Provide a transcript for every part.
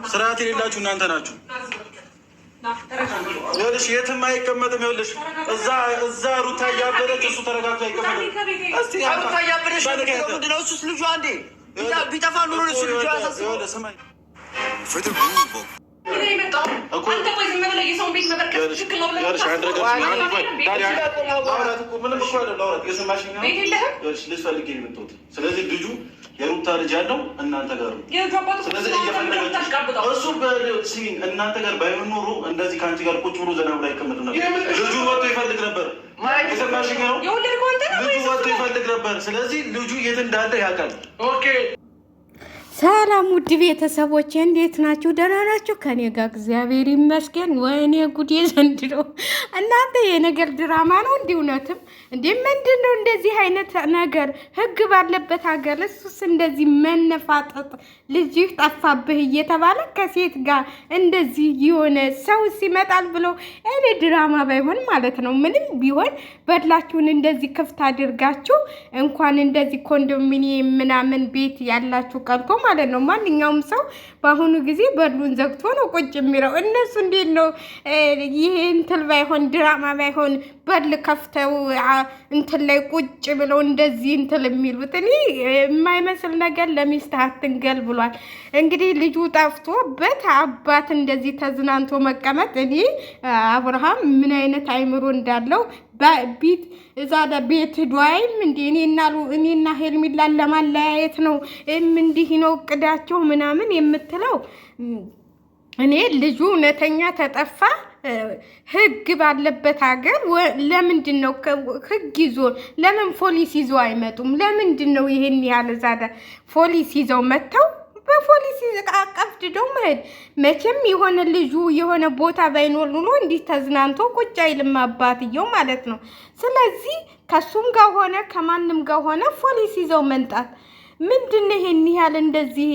ስርዓት የሌላችሁ እናንተ ናችሁ። ይኸውልሽ የትም አይቀመጥም። ይኸውልሽ እዛ ሩታ እያበደች እሱ ተረጋግቶ አይቀመጥም። እስቲ ሩታ እያበደች ምንድን ነው? እሱስ ልጇ እንዴ ቢጠፋ ኑሮ እሱ ልጇ ያሳስበው። ስማኝ ስለዚህ ልጁ የሩታ ልጅ ያለው እናንተ ጋር ነው። ስለዚህ እሱ እናንተ ጋር ባይሆን ኖሮ እንደዚህ ከአንቺ ጋር ቁጭ ብሎ ዘና ብሎ አይቀመጥም ነበር። ልጁ ወጥቶ ይፈልግ ነበር። የሰማሽኝ ነው? ልጁ ወጥቶ ይፈልግ ነበር። ስለዚህ ልጁ የት እንዳለ ያውቃል። ኦኬ ሰላም ውድ ቤተሰቦቼ እንዴት ናችሁ? ደህና ናችሁ? ከኔ ጋር እግዚአብሔር ይመስገን። ወይኔ ጉዴ ዘንድሮ እናንተ የነገር ድራማ ነው እንዴ? እውነትም እንዴ ምንድን ነው እንደዚህ አይነት ነገር? ህግ ባለበት ሀገር እሱስ እንደዚህ መነፋጠጥ ልጅህ ጠፋብህ እየተባለ ከሴት ጋር እንደዚህ የሆነ ሰው ሲመጣል ብሎ እኔ ድራማ ባይሆን ማለት ነው ምንም ቢሆን በድላችሁን እንደዚህ ክፍት አድርጋችሁ እንኳን እንደዚህ ኮንዶሚኒየም ምናምን ቤት ያላችሁ ቀርቶ ማለት ነው ማንኛውም ሰው በአሁኑ ጊዜ በሩን ዘግቶ ነው ቁጭ የሚለው። እነሱ እንዴት ነው ይሄ እንትን ባይሆን ድራማ ባይሆን በል ከፍተው እንትን ላይ ቁጭ ብለው እንደዚህ እንትን የሚሉት? እኔ የማይመስል ነገር ለሚስት አትንገል ብሏል። እንግዲህ ልጁ ጠፍቶበት አባት እንደዚህ ተዝናንቶ መቀመጥ እኔ አብርሃም ምን አይነት አይምሮ እንዳለው ቤት እዛ ቤት ዱአይም እንዴ እኔና ሄርሚላን ለማለያየት ነው እንዲህ ነው እቅዳቸው ምናምን የምትለው? እኔ ልጁ እውነተኛ ተጠፋ ህግ ባለበት ሀገር ለምንድን ነው ህግ ይዞ ለምን ፖሊስ ይዞ አይመጡም? ለምንድን ነው ይሄን ያህል ዛዳ ፖሊስ ይዘው መጥተው በፖሊስ አቀፍድደው መሄድ? መቼም የሆነ ልጁ የሆነ ቦታ ባይኖር ኑሮ እንዲህ ተዝናንቶ ቁጭ አይልም አባትየው ማለት ነው። ስለዚህ ከሱም ጋር ሆነ ከማንም ጋር ሆነ ፖሊስ ይዘው መንጣት ምንድን ነው ይሄን ያህል እንደዚህ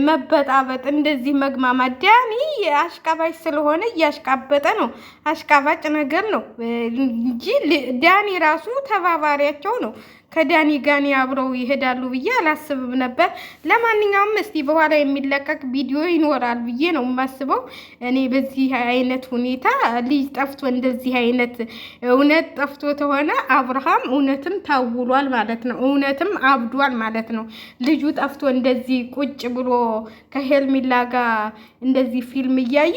መበጣበጥ እንደዚህ መግማማት? ዳኒ አሽቃባጭ ስለሆነ እያሽቃበጠ ነው። አሽቃባጭ ነገር ነው እንጂ ዳኒ ራሱ ተባባሪያቸው ነው። ከዳኒ ጋር አብረው ይሄዳሉ ብዬ አላስብም ነበር። ለማንኛውም እስቲ በኋላ የሚለቀቅ ቪዲዮ ይኖራል ብዬ ነው የማስበው። እኔ በዚህ አይነት ሁኔታ ልጅ ጠፍቶ እንደዚህ አይነት እውነት ጠፍቶ ተሆነ አብርሃም እውነትም ታውሏል ማለት ነው። እውነትም አብዷል ማለት ነው። ልጁ ጠፍቶ እንደዚህ ቁጭ ብሎ ከሄርሚላ ጋር እንደዚህ ፊልም እያየ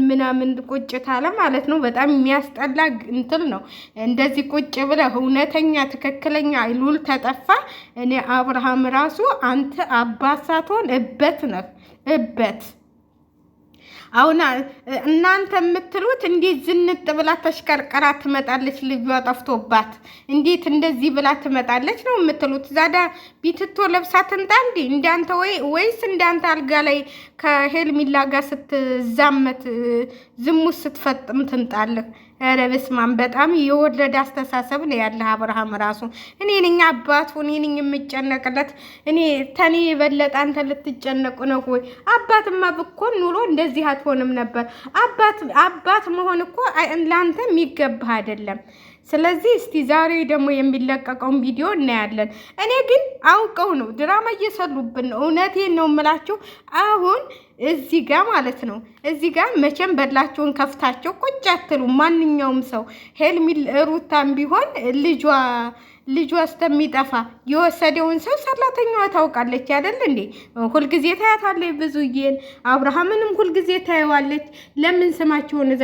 ምናምን ቁጭ ታለ ማለት ነው። በጣም የሚያስጠላ እንትን ነው። እንደዚህ ቁጭ ብለህ እውነተኛ ትክክለኛ ሉል ተጠፋ። እኔ አብርሃም ራሱ አንተ አባት ሳትሆን እበት ነህ እበት። አሁን እናንተ የምትሉት እንዴት ዝንጥ ብላ ተሽከርቀራ ትመጣለች ልጇ ጠፍቶባት እንዴት እንደዚህ ብላ ትመጣለች ነው የምትሉት? ዛዳ ቢትቶ ለብሳ ትንጣ እንዴ እንዳንተ ወይስ እንዳንተ አልጋ ላይ ከሄርሚላ ጋር ስትዛመት ዝሙት ስትፈጥም ትንጣለህ? ኧረ በስመ አብ በጣም የወለደ አስተሳሰብ ነው ያለ አብርሃም ራሱ። እኔ ነኝ አባቱ እኔ ነኝ የምጨነቅለት። እኔ ተኔ የበለጠ አንተ ልትጨነቁ ነው ወይ? አባትማ ብኮን ኑሮ እንደዚህ አትሆንም ነበር። አባት መሆን እኮ ለአንተ የሚገባህ አይደለም። ስለዚህ እስቲ ዛሬ ደግሞ የሚለቀቀውን ቪዲዮ እናያለን። እኔ ግን አውቀው ነው ድራማ እየሰሩብን ነው። እውነቴን ነው የምላችሁ። አሁን እዚህ ጋር ማለት ነው እዚህ ጋር መቼም በላችሁን ከፍታቸው ቁጭ አትሉ። ማንኛውም ሰው ሄርሚላ ሩታም ቢሆን ልጇ እስከሚጠፋ የወሰደውን ሰው ሰራተኛዋ ታውቃለች አይደል እንዴ? ሁልጊዜ ታያታለች። ብዙዬን አብርሃምንም ሁልጊዜ ታየዋለች። ለምን ስማቸውን እዛ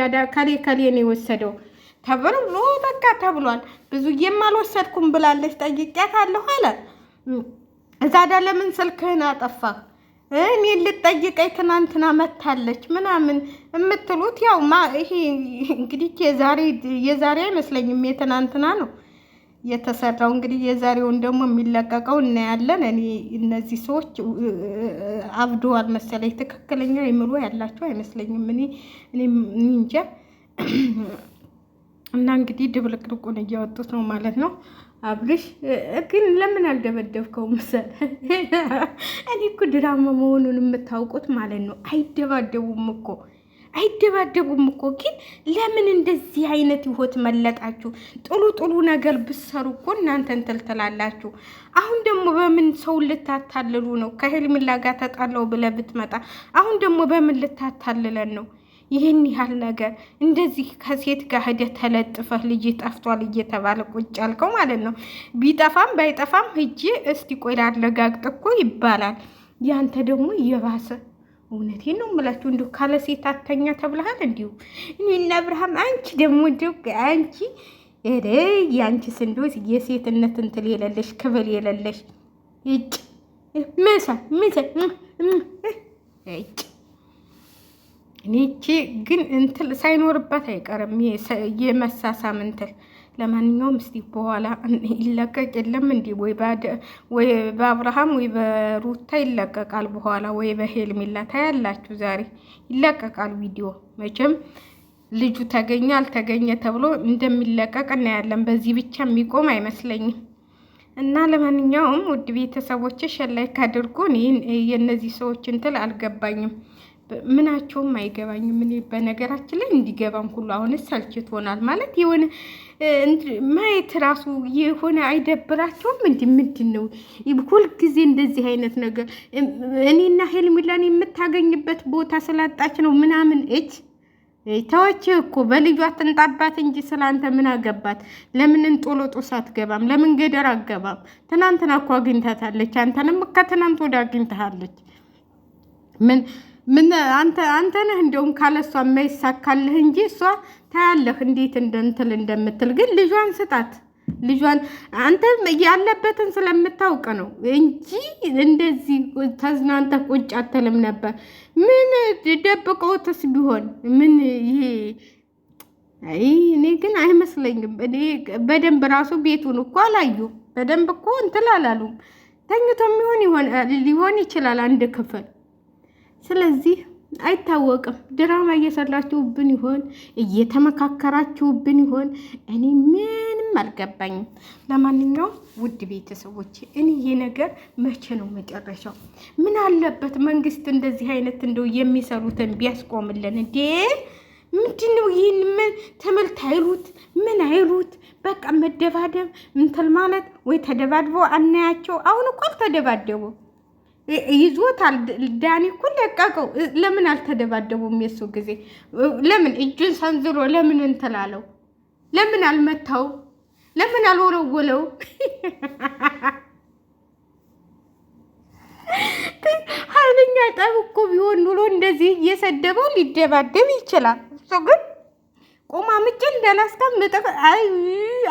ከሌ ነው የወሰደው ተብሎ በቃ ተብሏል። ብዙዬም አልወሰድኩም ብላለች። ጠይቄያታለሁ አለ እዛ ለምን ስልክህን አጠፋህ? እኔ ልጠይቀኝ ትናንትና መታለች ምናምን የምትሉት ያው ይሄ እንግዲህ የዛሬ አይመስለኝም የትናንትና ነው የተሰራው። እንግዲህ የዛሬውን ደግሞ የሚለቀቀው እናያለን። እኔ እነዚህ ሰዎች አብደዋል መሰለኝ። ትክክለኛ ይምሩ ያላቸው አይመስለኝም። እኔ እንጃ። እና እንግዲህ ድብልቅልቁን እያወጡት ነው ማለት ነው። አብርሽ ግን ለምን አልደበደብከው መሰል? እኔ እኮ ድራማ መሆኑን የምታውቁት ማለት ነው። አይደባደቡም እኮ አይደባደቡም እኮ ግን ለምን እንደዚህ አይነት ህይወት መለጣችሁ? ጥሉ ነገር ብትሰሩ እኮ እናንተ እንትን ትላላችሁ። አሁን ደግሞ በምን ሰው ልታታልሉ ነው? ከሄርሜላ ጋር ተጣለው ብለህ ብትመጣ አሁን ደግሞ በምን ልታታልለን ነው? ይህን ያህል ነገር እንደዚህ ከሴት ጋር ሄደህ ተለጥፈህ ልጅ ጠፍቷል እየተባለ ቁጭ ያልከው ማለት ነው። ቢጠፋም ባይጠፋም ሂጂ እስቲ ቆይ ላረጋግጥ እኮ ይባላል። ያንተ ደግሞ እየባሰ እውነቴን ነው የምላችሁ። እንዲሁ ካለ ሴት አተኛ ተብለሃል። እንዲሁ እኔና አብርሃም አንቺ ደግሞ እንዲሁ አንቺ የአንቺ ስንዶ የሴትነት እንትል የሌለሽ ክብል የሌለሽ እጭ ምሳ እጭ እኔቺ ግን እንትል ሳይኖርበት አይቀርም የመሳሳም እንትል። ለማንኛውም እስቲ በኋላ ይለቀቅ የለም እንዲ ወይ በአብርሃም ወይ በሩታ ይለቀቃል በኋላ ወይ በሄርሜላ ታያላችሁ። ዛሬ ይለቀቃል ቪዲዮ። መቼም ልጁ ተገኘ አልተገኘ ተብሎ እንደሚለቀቅ እናያለን። በዚህ ብቻ የሚቆም አይመስለኝም። እና ለማንኛውም ውድ ቤተሰቦች ሸላይክ አድርጉ። የእነዚህ ሰዎች እንትል አልገባኝም፣ ምናቸውም አይገባኝም። እኔ በነገራችን ላይ እንዲገባም ሁሉ አሁንስ ሰልችቶናል ማለት የሆነ ማየት ራሱ የሆነ አይደብራቸውም? ምንድን ነው ሁልጊዜ እንደዚህ አይነት ነገር? እኔና ሄርሜላን የምታገኝበት ቦታ ስላጣች ነው ምናምን ተወች እኮ በልጇ አትንጣባት እንጂ ስላንተ ምን አገባት? ለምን እንጦሎጦስ አትገባም? ለምን ገደር አትገባም? ትናንትና እኮ አግኝታታለች። አንተንም ከትናንት ወደ አግኝታለች። ምን አንተ ነህ እንደውም ካለሷ የማይሳካልህ እንጂ እሷ ታያለህ እንዴት እንደንትል እንደምትል። ግን ልጇን ስጣት። ልጇን አንተ ያለበትን ስለምታውቅ ነው እንጂ እንደዚህ ተዝናንተ ቁጭ አትልም ነበር። ምን ደብቀውትስ ቢሆን ምን ይሄ? እኔ ግን አይመስለኝም። እኔ በደንብ ራሱ ቤቱን እኮ አላዩ። በደንብ እኮ እንትን አላሉም። ተኝቶ ሊሆን ይችላል አንድ ክፍል። ስለዚህ አይታወቅም። ድራማ እየሰራችሁብን ይሆን? እየተመካከራችሁብን ይሆን? እኔ ምንም አልገባኝም። ለማንኛውም ውድ ቤተሰቦች እኔ ይሄ ነገር መቼ ነው መጨረሻው? ምን አለበት መንግስት እንደዚህ አይነት እንደው የሚሰሩትን ቢያስቆምልን እንዴ? ምንድነው ይህን? ምን ትምህርት አይሉት ምን አይሉት? በቃ መደባደብ እንትን ማለት ወይ ተደባድቦ አናያቸው። አሁን እኮ አልተደባደቡ ይዞታል። ዳኒ እኮ ለቀቀው። ለምን አልተደባደቡም? የሱ ጊዜ ለምን እጁን ሰንዝሮ ለምን እንትላለው? ለምን አልመታው? ለምን አልወረወለው? ኃይለኛ ጠብ እኮ ቢሆን ኑሮ እንደዚህ እየሰደበው ሊደባደብ ይችላል። እሱ ግን ቆማ ምጭ እንዳላስቀምጥ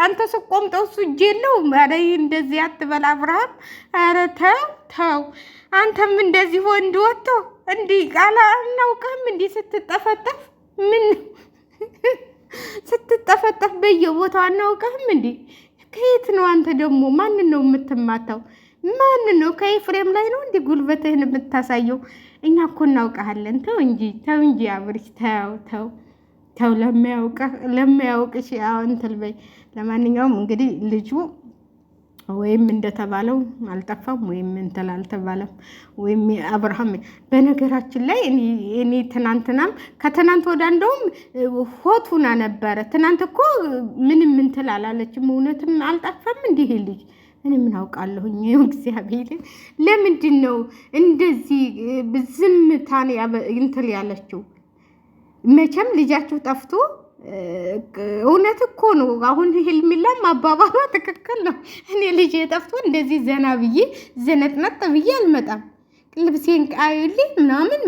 አንተ ስቆምጠው እሱ እጅ የለው። ኧረ እንደዚህ አትበል አብርሃም። ኧረ ተው። አንተም እንደዚህ ወንድ ወጥቶ እንዲህ ቃላ አናውቅህም። እንዲህ ስትጠፈጠፍ ምን ስትጠፈጠፍ በየቦታው አናውቅህም። እንዲህ ከየት ነው አንተ ደግሞ? ማንን ነው የምትማታው? ማንን ነው? ከኤፍሬም ላይ ነው እንዲህ ጉልበትህን የምታሳየው? እኛ እኮ እናውቀሃለን። ተው እንጂ አብርሽ ተው። ለማያውቅሽ እንትን በይ። ለማንኛውም እንግዲህ ልጁ ወይም እንደተባለው አልጠፋም ወይም እንትን አልተባለም ወይም አብርሃም። በነገራችን ላይ እኔ ትናንትናም ከትናንት ወዳ እንደውም ሆቱና ነበረ። ትናንት እኮ ምንም እንትን አላለችም። እውነትም አልጠፋም እንዲህ ልጅ እኔ ምን አውቃለሁኝ? እግዚአብሔር ለምንድን ነው እንደዚህ ዝምታን እንትን ያለችው? መቼም ልጃችሁ ጠፍቶ እውነት እኮ ነው። አሁን ሄርሜላም አባባሏ ትክክል ነው። እኔ ልጄ ጠፍቶ እንደዚህ ዘና ብዬ ዘነጥነጥ ብዬ አልመጣም። ልብሴን ቃይልኝ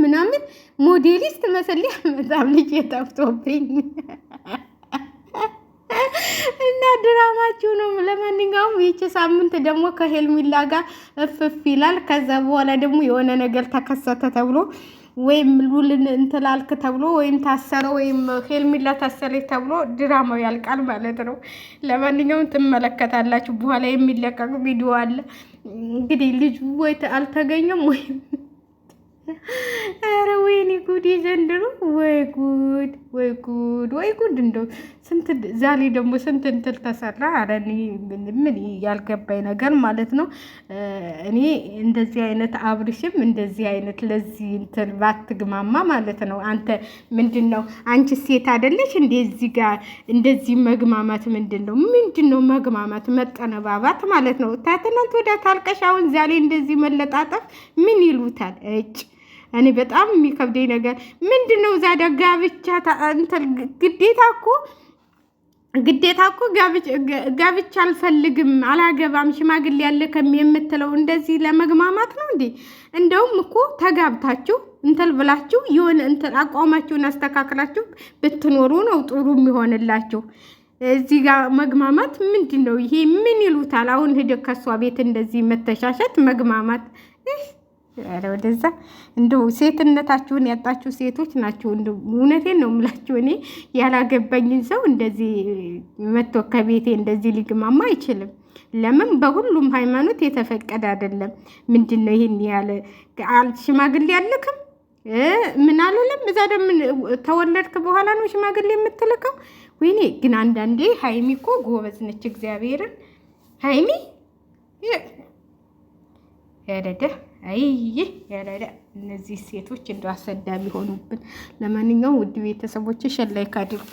ምናምን ሞዴሊስት መስሌ አልመጣም ልጄ ጠፍቶብኝ እና ድራማችሁ ነው። ለማንኛውም ይቺ ሳምንት ደግሞ ከሄርሜላ ጋር እፍፍ ይላል። ከዛ በኋላ ደግሞ የሆነ ነገር ተከሰተ ተብሎ ወይም ሉልን እንትላልክ ተብሎ ወይም ታሰረ ወይም ሄርሜላ ታሰረች ተብሎ ድራማው ያልቃል ማለት ነው። ለማንኛውም ትመለከታላችሁ። በኋላ የሚለቀቅ ቪዲዮ አለ። እንግዲህ ልጁ ወይ አልተገኘም ወይም ኧረ ወይኔ ጉድ ዘንድሮ ወይ ጉድ ወይ ጉድ እንደው ስንት ዛሬ ደግሞ ስንት እንትን ተሰራ። ኧረ እኔ ምን ያልገባኝ ነገር ማለት ነው። እኔ እንደዚህ አይነት አብርሽም እንደዚህ አይነት ለዚህ እንትን ባትግማማ ማለት ነው። አንተ ምንድን ነው አንቺ ሴት አይደለሽ እንደዚህ ጋር እንደዚህ መግማማት ምንድን ነው መግማማት መጠነባባት ማለት ነው። ታትናንት ወደ ታልቀሽ አሁን ዛሬ እንደዚህ መለጣጠፍ ምን ይሉታል? እኔ በጣም የሚከብደኝ ነገር ምንድነው ዛዳ ጋብቻ እንትን ግዴታ እኮ ጋብቻ አልፈልግም አላገባም ሽማግሌ ያለ የምትለው እንደዚህ ለመግማማት ነው እንዴ? እንደውም እኮ ተጋብታችሁ እንትን ብላችሁ የሆነ እንትን አቋማችሁን አስተካክላችሁ ብትኖሩ ነው ጥሩ የሚሆንላችሁ። እዚህ ጋር መግማማት ምንድነው ይሄ? ምን ይሉታል? አሁን ሄደ ከሷ ቤት እንደዚህ መተሻሸት መግማማት ኧረ ወደዛ እንደው ሴትነታችሁን ያጣችሁ ሴቶች ናችሁ። እንደው እውነቴን ነው የምላችሁ። እኔ ያላገባኝን ሰው እንደዚህ መጥቶ ከቤቴ እንደዚህ ሊግማማ አይችልም። ለምን? በሁሉም ሃይማኖት የተፈቀደ አይደለም። ምንድነው ይሄን ያለ ሽማግሌ ያልክም ምን አለለም? እዛ ደግሞ ተወለድክ በኋላ ነው ሽማግሌ የምትልከው? ወይኔ ግን አንዳንዴ ሃይሚ እኮ ጎበዝ ነች። እግዚአብሔርን ሃይሚ ያረደ ያረደ እነዚህ ሴቶች እንደው አሰዳቢ ሆኑብን። ለማንኛውም ውድ ቤተሰቦች ሸላይክ አድርጉ።